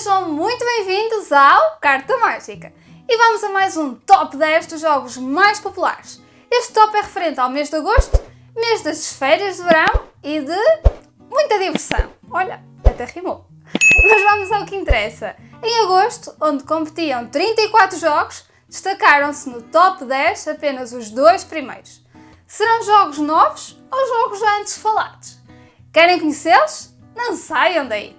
sejam muito bem-vindos ao Carta Mágica! E vamos a mais um Top 10 dos jogos mais populares. Este top é referente ao mês de agosto, mês das férias de verão e de muita diversão. Olha, até rimou. Mas vamos ao que interessa. Em agosto, onde competiam 34 jogos, destacaram-se no top 10 apenas os dois primeiros. Serão jogos novos ou jogos já antes falados? Querem conhecê-los? Não saiam daí!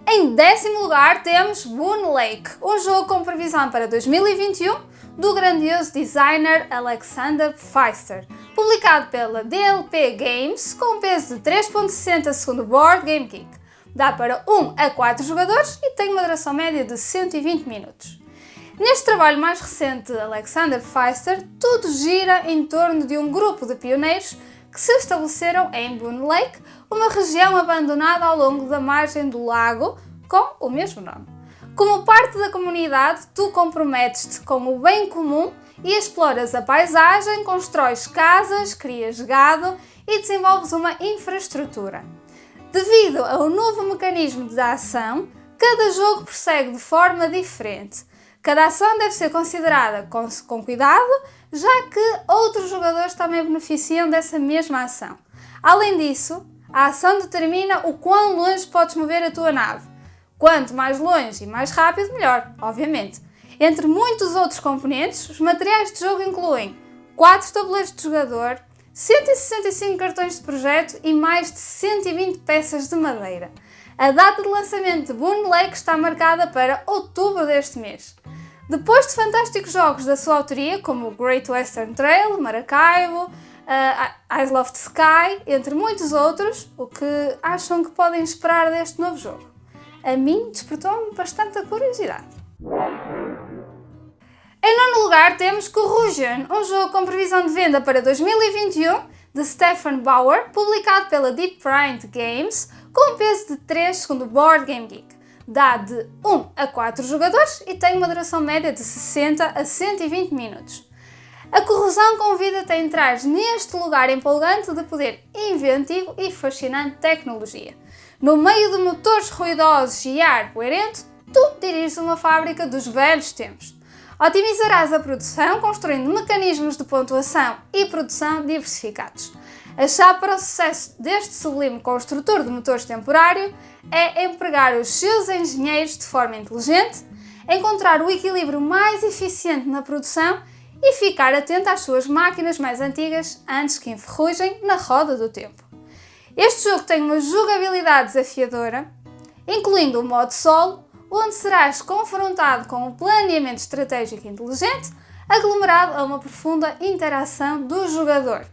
Em décimo lugar temos Boon Lake, um jogo com previsão para 2021 do grandioso designer Alexander Pfister, publicado pela DLP Games com um peso de 3.60 segundo Board Game Geek. Dá para 1 a 4 jogadores e tem uma duração média de 120 minutos. Neste trabalho mais recente de Alexander Pfister, tudo gira em torno de um grupo de pioneiros que se estabeleceram em Boon Lake, uma região abandonada ao longo da margem do lago com o mesmo nome. Como parte da comunidade, tu comprometes-te com o bem comum e exploras a paisagem, constróis casas, crias gado e desenvolves uma infraestrutura. Devido ao novo mecanismo de ação, cada jogo prossegue de forma diferente. Cada ação deve ser considerada com cuidado, já que outros jogadores também beneficiam dessa mesma ação. Além disso, a ação determina o quão longe podes mover a tua nave. Quanto mais longe e mais rápido, melhor, obviamente. Entre muitos outros componentes, os materiais de jogo incluem 4 tabuleiros de jogador, 165 cartões de projeto e mais de 120 peças de madeira. A data de lançamento de Boon Lake está marcada para outubro deste mês. Depois de fantásticos jogos da sua autoria, como Great Western Trail, Maracaibo, Isle of the Sky, entre muitos outros, o que acham que podem esperar deste novo jogo? A mim despertou-me bastante a curiosidade. Em nono lugar temos Corrosion, um jogo com previsão de venda para 2021 de Stefan Bauer, publicado pela Deep Print Games, com um peso de 3 segundo Board Game Geek. Dá de 1 a 4 jogadores e tem uma duração média de 60 a 120 minutos. A Corrosão convida-te a entrar neste lugar empolgante de poder inventivo e fascinante tecnologia. No meio de motores ruidosos e ar poeirento, tu diriges uma fábrica dos velhos tempos. Otimizarás a produção construindo mecanismos de pontuação e produção diversificados. A chave para o sucesso deste sublime construtor de motores temporário é empregar os seus engenheiros de forma inteligente, encontrar o equilíbrio mais eficiente na produção e ficar atento às suas máquinas mais antigas antes que enferrujem na roda do tempo. Este jogo tem uma jogabilidade desafiadora, incluindo o modo solo, onde serás confrontado com um planeamento estratégico inteligente, aglomerado a uma profunda interação do jogador.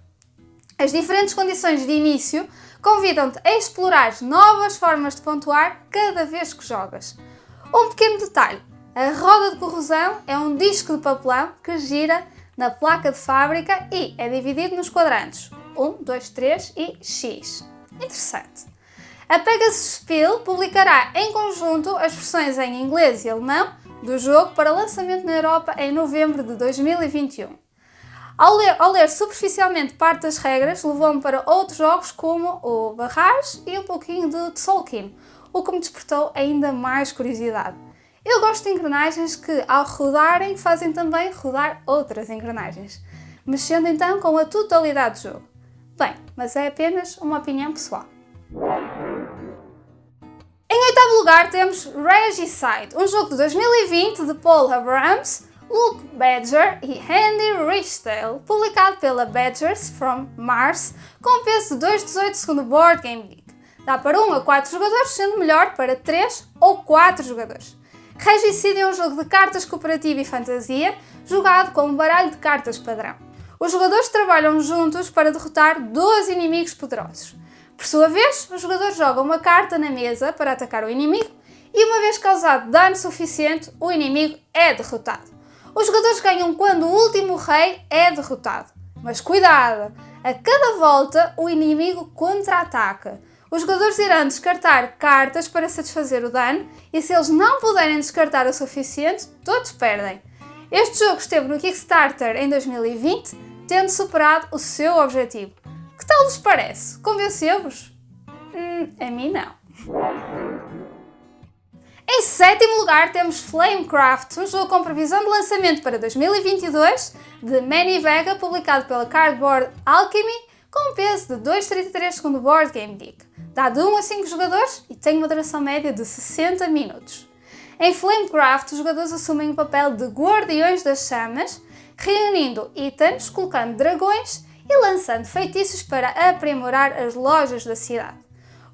As diferentes condições de início convidam-te a explorar novas formas de pontuar cada vez que jogas. Um pequeno detalhe, a roda de corrosão é um disco de papelão que gira na placa de fábrica e é dividido nos quadrantes 1, 2, 3 e X. Interessante. A Pegasus Spiel publicará em conjunto as versões em inglês e alemão do jogo para lançamento na Europa em novembro de 2021. Ao ler superficialmente parte das regras, levou-me para outros jogos como o Barrage e um pouquinho de Tzolk'in, o que me despertou ainda mais curiosidade. Eu gosto de engrenagens que, ao rodarem, fazem também rodar outras engrenagens, mexendo então com a totalidade do jogo. Bem, mas é apenas uma opinião pessoal. Em oitavo lugar temos Regicide, um jogo de 2020 de Paul Abrams, Luke Badger e Andy Richdale, publicado pela Badgers from Mars, com um peso de 2,18 segundo Board Game Geek. Dá para 1 a 4 jogadores, sendo melhor para 3 ou 4 jogadores. Regicide é um jogo de cartas cooperativo e fantasia, jogado com um baralho de cartas padrão. Os jogadores trabalham juntos para derrotar 12 inimigos poderosos. Por sua vez, os jogadores jogam uma carta na mesa para atacar o inimigo e, uma vez causado dano suficiente, o inimigo é derrotado. Os jogadores ganham quando o último rei é derrotado. Mas cuidado! A cada volta, o inimigo contra-ataca. Os jogadores irão descartar cartas para satisfazer o dano e, se eles não puderem descartar o suficiente, todos perdem. Este jogo esteve no Kickstarter em 2020, tendo superado o seu objetivo. Que tal vos parece? Convenceu-vos? A mim não. Em sétimo lugar temos Flamecraft, um jogo com previsão de lançamento para 2022, de Manny Vega, publicado pela Cardboard Alchemy, com um peso de 2,33 segundo o Board Game Geek. Dá de 1 a 5 jogadores e tem uma duração média de 60 minutos. Em Flamecraft, os jogadores assumem o papel de guardiões das chamas, reunindo itens, colocando dragões e lançando feitiços para aprimorar as lojas da cidade.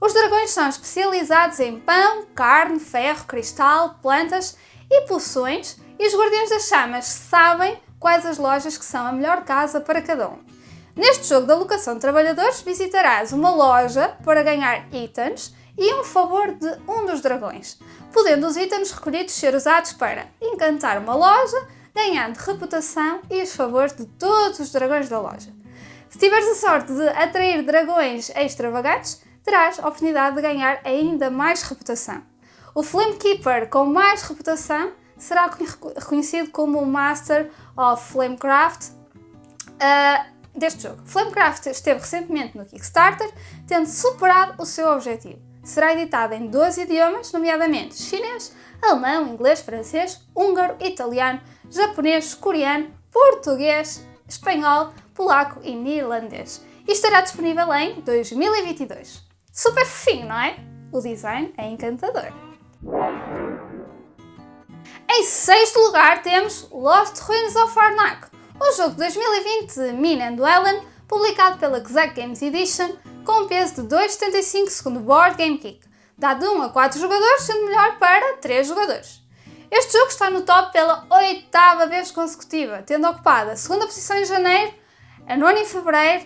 Os dragões são especializados em pão, carne, ferro, cristal, plantas e poções, e os guardiões das chamas sabem quais as lojas que são a melhor casa para cada um. Neste jogo de alocação de trabalhadores, visitarás uma loja para ganhar itens e um favor de um dos dragões, podendo os itens recolhidos ser usados para encantar uma loja, ganhando reputação e os favores de todos os dragões da loja. Se tiveres a sorte de atrair dragões extravagantes, terás a oportunidade de ganhar ainda mais reputação. O Flamekeeper com mais reputação será reconhecido como o Master of Flamecraft deste jogo. Flamecraft esteve recentemente no Kickstarter, tendo superado o seu objetivo. Será editado em 12 idiomas, nomeadamente chinês, alemão, inglês, francês, húngaro, italiano, japonês, coreano, português, espanhol, polaco e neerlandês. E estará disponível em 2022. Super fofinho, não é? O design é encantador. Em sexto lugar temos Lost Ruins of Arnak, um jogo de 2020 de Min and Ellen, publicado pela Xac Games Edition, com um peso de 2,75 segundo o Board Game Geek. Dá de 1 a 4 jogadores, sendo melhor para 3 jogadores. Este jogo está no top pela 8ª vez consecutiva, tendo ocupado a 2ª posição em janeiro, a 9ª em fevereiro,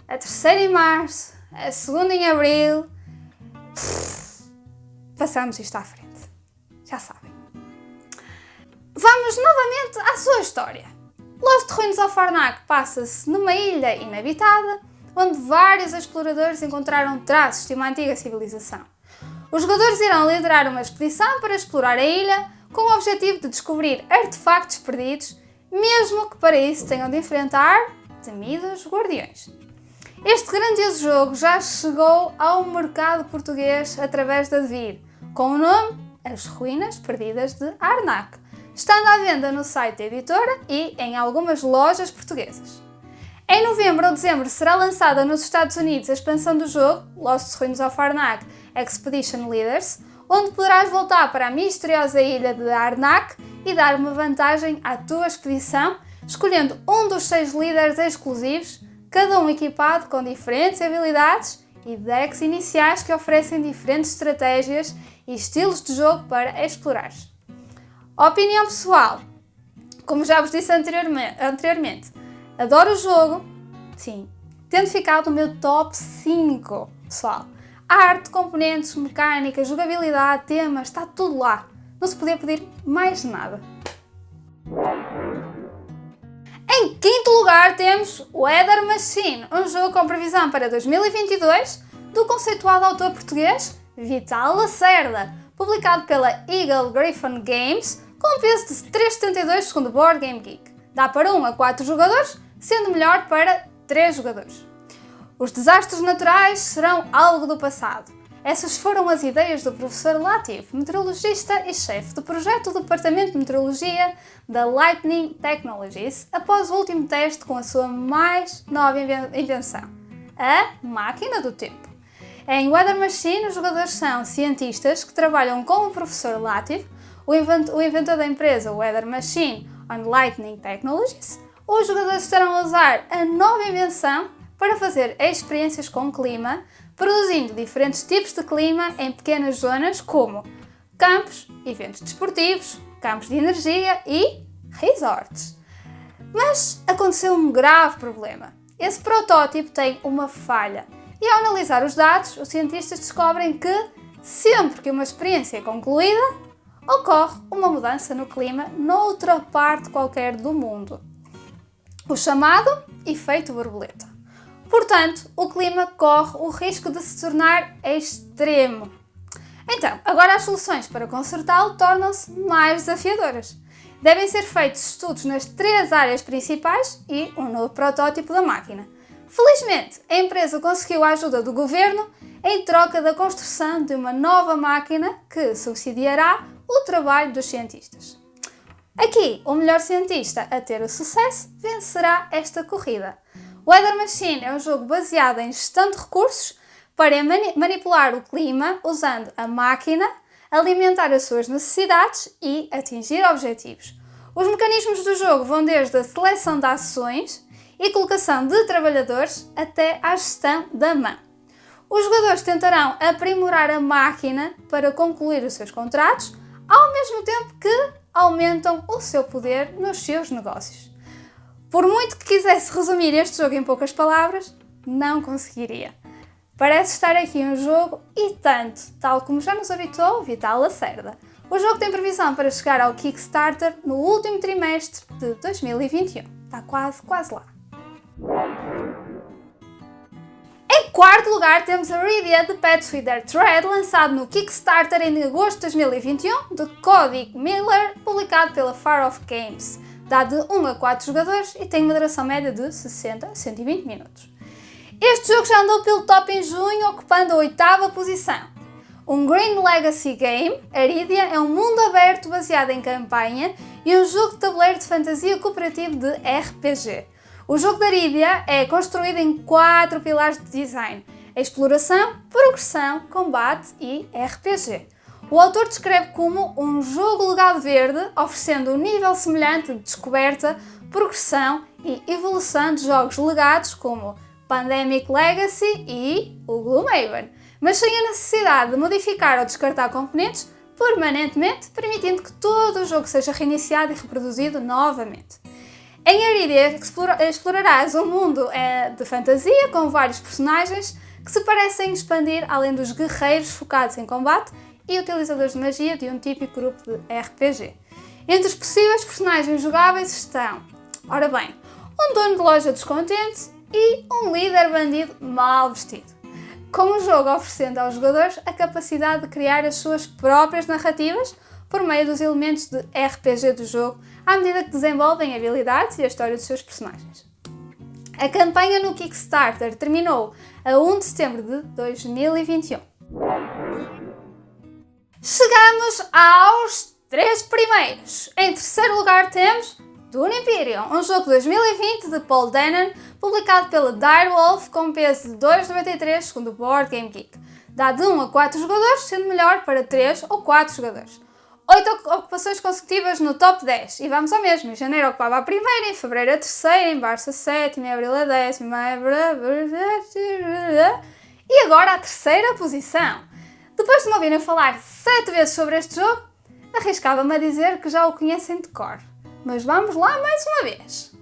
a 3ª em março, a 2ª em abril. Passamos isto à frente. Já sabem. Vamos novamente à sua história. Lost Ruins of Arnak passa-se numa ilha inabitada, onde vários exploradores encontraram traços de uma antiga civilização. Os jogadores irão liderar uma expedição para explorar a ilha, com o objetivo de descobrir artefactos perdidos, mesmo que para isso tenham de enfrentar temidos guardiões. Este grandioso jogo já chegou ao mercado português através da Devir, com o nome As Ruínas Perdidas de Arnak, estando à venda no site da editora e em algumas lojas portuguesas. Em novembro ou dezembro será lançada nos Estados Unidos a expansão do jogo, Lost Ruins of Arnak Expedition Leaders, onde poderás voltar para a misteriosa ilha de Arnak e dar uma vantagem à tua expedição, escolhendo um dos 6 líderes exclusivos, cada um equipado com diferentes habilidades e decks iniciais que oferecem diferentes estratégias e estilos de jogo para explorar. Opinião pessoal. Como já vos disse anteriormente, adoro o jogo, sim, tendo ficado no meu top 5, pessoal. Arte, componentes, mecânica, jogabilidade, temas, está tudo lá. Não se podia pedir mais nada. Em quinto lugar temos Weather Machine, um jogo com previsão para 2022 do conceituado autor português Vital Lacerda, publicado pela Eagle Gryphon Games, com um peso de 3,72 segundo o Board Game Geek. Dá para 1 a 4 jogadores, sendo melhor para 3 jogadores. Os desastres naturais serão algo do passado. Essas foram as ideias do professor Latif, meteorologista e chefe do projeto do Departamento de Meteorologia da Lightning Technologies, após o último teste com a sua mais nova invenção, a máquina do tempo. Em Weather Machine, os jogadores são cientistas que trabalham com o professor Latif, o inventor da empresa Weather Machine on Lightning Technologies. Os jogadores estarão a usar a nova invenção para fazer experiências com o clima, produzindo diferentes tipos de clima em pequenas zonas como campos, eventos desportivos, campos de energia e resorts. Mas aconteceu um grave problema. Esse protótipo tem uma falha e, ao analisar os dados, os cientistas descobrem que sempre que uma experiência é concluída, ocorre uma mudança no clima noutra parte qualquer do mundo, o chamado efeito borboleta. Portanto, o clima corre o risco de se tornar extremo. Então, agora as soluções para consertá-lo tornam-se mais desafiadoras. Devem ser feitos estudos nas 3 áreas principais e um novo protótipo da máquina. Felizmente, a empresa conseguiu a ajuda do governo em troca da construção de uma nova máquina que subsidiará o trabalho dos cientistas. Aqui, o melhor cientista a ter o sucesso vencerá esta corrida. Weather Machine é um jogo baseado em gestão de recursos para manipular o clima usando a máquina, alimentar as suas necessidades e atingir objetivos. Os mecanismos do jogo vão desde a seleção de ações e colocação de trabalhadores até à gestão da mão. Os jogadores tentarão aprimorar a máquina para concluir os seus contratos, ao mesmo tempo que aumentam o seu poder nos seus negócios. Por muito que quisesse resumir este jogo em poucas palavras, não conseguiria. Parece estar aqui um jogo e tanto, tal como já nos habituou Vital Lacerda. O jogo tem previsão para chegar ao Kickstarter no último trimestre de 2021. Está quase lá. Em quarto lugar temos Aridia The Pets with Their Thread, lançado no Kickstarter em agosto de 2021, de Cody Miller, publicado pela Far Off Games. Dá de 1 a 4 jogadores e tem uma duração média de 60 a 120 minutos. Este jogo já andou pelo top em junho, ocupando a 8ª posição. Um Green Legacy Game, Aridia é um mundo aberto baseado em campanha e um jogo de tabuleiro de fantasia cooperativo de RPG. O jogo de Aridia é construído em 4 pilares de design: exploração, progressão, combate e RPG. O autor descreve como um jogo legado verde, oferecendo um nível semelhante de descoberta, progressão e evolução de jogos legados como Pandemic Legacy e o Gloomhaven, mas sem a necessidade de modificar ou descartar componentes permanentemente, permitindo que todo o jogo seja reiniciado e reproduzido novamente. Em Aridia explorarás um mundo de fantasia com vários personagens que se parecem expandir além dos guerreiros focados em combate e utilizadores de magia de um típico grupo de RPG. Entre os possíveis personagens jogáveis estão, ora bem, um dono de loja descontente e um líder bandido mal vestido, com o jogo oferecendo aos jogadores a capacidade de criar as suas próprias narrativas por meio dos elementos de RPG do jogo, à medida que desenvolvem habilidades e a história dos seus personagens. A campanha no Kickstarter terminou a 1 de setembro de 2021. Chegamos aos 3 primeiros. Em terceiro lugar temos Dune Imperium, um jogo de 2020 de Paul Dennen, publicado pela Direwolf com peso de 2,93 segundo o Board Game Geek. Dá de 1 a 4 jogadores, sendo melhor para 3 ou 4 jogadores. 8 ocupações consecutivas no top 10. E vamos ao mesmo. Em janeiro ocupava a primeira, em fevereiro a terceira, em março a sétima, em abril a décima, e agora a terceira posição. Depois de me ouvirem falar 7 vezes sobre este jogo, arriscava-me a dizer que já o conhecem de cor. Mas vamos lá mais uma vez.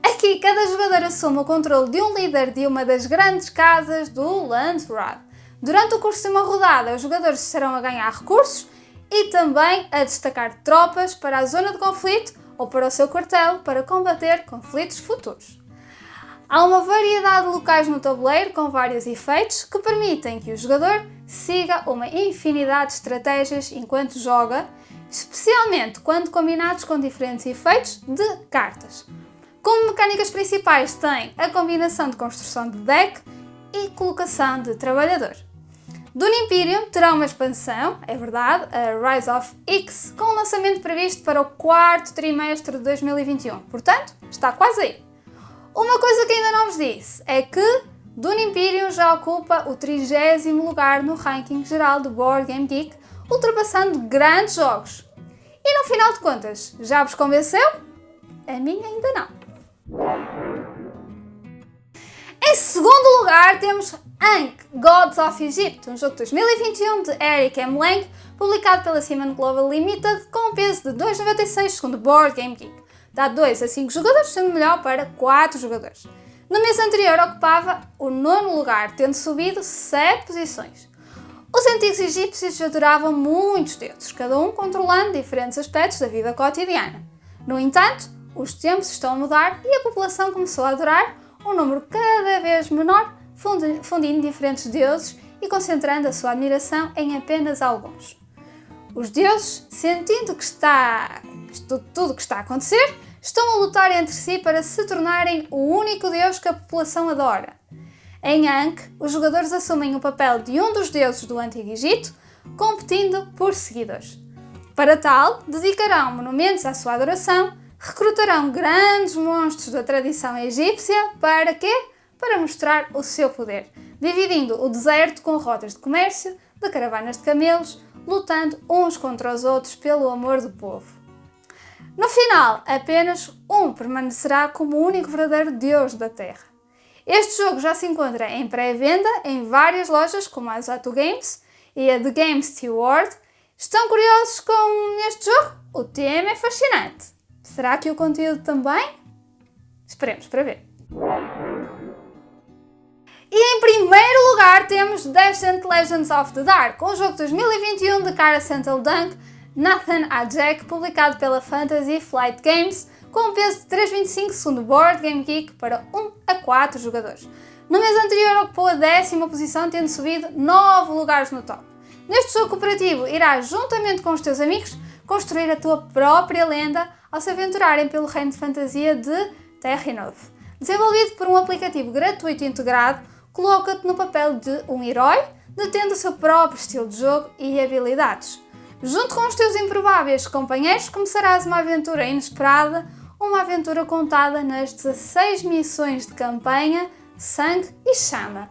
Aqui, cada jogador assume o controle de um líder de uma das grandes casas do Landsraad. Durante o curso de uma rodada, os jogadores estarão a ganhar recursos e também a destacar tropas para a zona de conflito ou para o seu quartel para combater conflitos futuros. Há uma variedade de locais no tabuleiro com vários efeitos que permitem que o jogador siga uma infinidade de estratégias enquanto joga, especialmente quando combinados com diferentes efeitos de cartas. Como mecânicas principais tem a combinação de construção de deck e colocação de trabalhador. Dune Imperium terá uma expansão, é verdade, a Rise of X, com o lançamento previsto para o 4º trimestre de 2021, portanto, está quase aí. Uma coisa que ainda não vos disse é que Dune Imperium já ocupa o 30º lugar no ranking geral do Board Game Geek, ultrapassando grandes jogos. E no final de contas, já vos convenceu? A mim ainda não. Em segundo lugar temos Ankh, Gods of Egypt, um jogo de 2021 de Eric M. Lang, publicado pela Simon Global Limited, com um peso de 2,96 segundo o Board Game Geek. Dá 2 a 5 jogadores, sendo melhor para 4 jogadores. No mês anterior ocupava o 9º lugar, tendo subido 7 posições. Os antigos egípcios adoravam muitos deuses, cada um controlando diferentes aspectos da vida cotidiana. No entanto, os tempos estão a mudar e a população começou a adorar um número cada vez menor, fundindo diferentes deuses e concentrando a sua admiração em apenas alguns. Os deuses, sentindo que está tudo o que está a acontecer, estão a lutar entre si para se tornarem o único deus que a população adora. Em Ankh, os jogadores assumem o papel de um dos deuses do Antigo Egito, competindo por seguidores. Para tal, dedicarão monumentos à sua adoração, recrutarão grandes monstros da tradição egípcia para quê? Para mostrar o seu poder, dividindo o deserto com rotas de comércio, de caravanas de camelos, lutando uns contra os outros pelo amor do povo. No final, apenas um permanecerá como o único verdadeiro Deus da Terra. Este jogo já se encontra em pré-venda em várias lojas como a Zato Games e a The Game Steward. Estão curiosos com este jogo? O tema é fascinante. Será que o conteúdo também? Esperemos para ver. E em primeiro lugar temos Descent Legends of the Dark, um jogo de 2021 de Kara Central Dunk, Nathan Ajek, publicado pela Fantasy Flight Games, com um peso de 3,25 segundo Board Game Geek para 1 a 4 jogadores. No mês anterior ocupou a 10ª posição, tendo subido 9 lugares no top. Neste jogo cooperativo irás, juntamente com os teus amigos, construir a tua própria lenda ao se aventurarem pelo reino de fantasia de Terrinoth. Desenvolvido por um aplicativo gratuito integrado, coloca-te no papel de um herói, detendo o seu próprio estilo de jogo e habilidades. Junto com os teus improváveis companheiros, começarás uma aventura inesperada, uma aventura contada nas 16 missões de campanha, sangue e chama.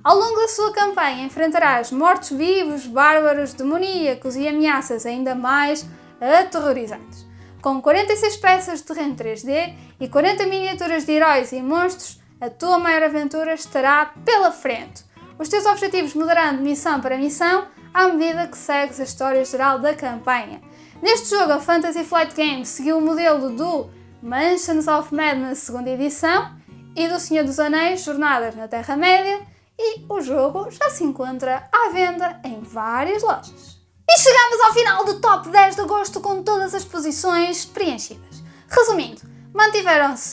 Ao longo da sua campanha enfrentarás mortos-vivos, bárbaros, demoníacos e ameaças ainda mais aterrorizantes. Com 46 peças de terreno 3D e 40 miniaturas de heróis e monstros, a tua maior aventura estará pela frente. Os teus objetivos mudarão de missão para missão à medida que segues a história geral da campanha. Neste jogo, a Fantasy Flight Games seguiu o modelo do Mansions of Madness 2ª edição e do Senhor dos Anéis, Jornadas na Terra-média, e o jogo já se encontra à venda em várias lojas. E chegamos ao final do Top 10 de agosto com todas as posições preenchidas. Resumindo, mantiveram-se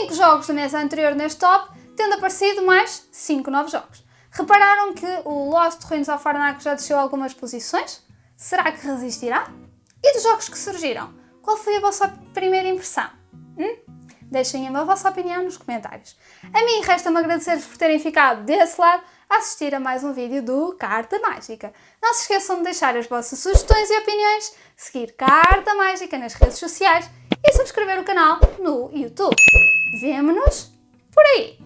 5 jogos do mês anterior neste top, tendo aparecido mais 5 novos jogos. Repararam que o Lost Ruins of Arnak já desceu algumas posições? Será que resistirá? E dos jogos que surgiram, qual foi a vossa primeira impressão? Deixem a vossa opinião nos comentários. A mim resta-me agradecer-vos por terem ficado desse lado a assistir a mais um vídeo do Carta Mágica. Não se esqueçam de deixar as vossas sugestões e opiniões, seguir Carta Mágica nas redes sociais e subscrever o canal no YouTube. Vemo-nos por aí!